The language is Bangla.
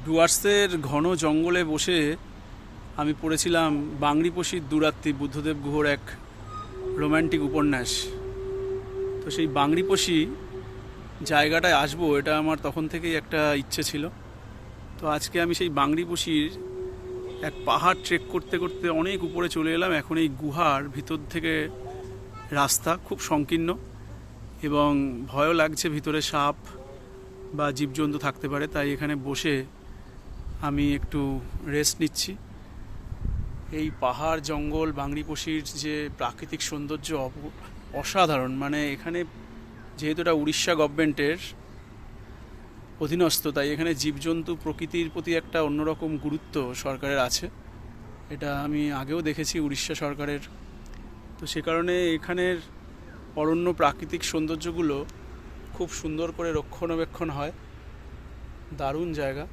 ডুয়ার্সের ঘন জঙ্গলে বসে আমি পড়েছিলাম বাংরিপোষির দুরাত্রি, বুদ্ধদেব গুহর এক রোম্যান্টিক উপন্যাস। তো সেই বাংরিপোষি জায়গাটায় আসবো, এটা আমার তখন থেকেই একটা ইচ্ছে ছিল। তো আজকে আমি সেই বাংরিপোষির এক পাহাড় ট্রেক করতে করতে অনেক উপরে চলে এলাম। এখন এই গুহার ভিতর থেকে রাস্তা খুব সংকীর্ণ এবং ভয়ও লাগছে, ভিতরে সাপ বা জীবজন্তু থাকতে পারে। তাই এখানে বসে আমি একটু রেস্ট নিচ্ছি। এই পাহাড় জঙ্গল বাংরিপোষির যে প্রাকৃতিক সৌন্দর্য অসাধারণ। মানে এখানে যেহেতু এটা উড়িষ্যা গভর্নমেন্টের অধীনস্থ, তাই এখানে জীবজন্তু প্রকৃতির প্রতি একটা অন্যরকম গুরুত্ব সরকারের আছে। এটা আমি আগেও দেখেছি উড়িষ্যা সরকারের। তো সে কারণে এখানের অরণ্য প্রাকৃতিক সৌন্দর্যগুলো খুব সুন্দর করে রক্ষণাবেক্ষণ হয়। দারুণ জায়গা।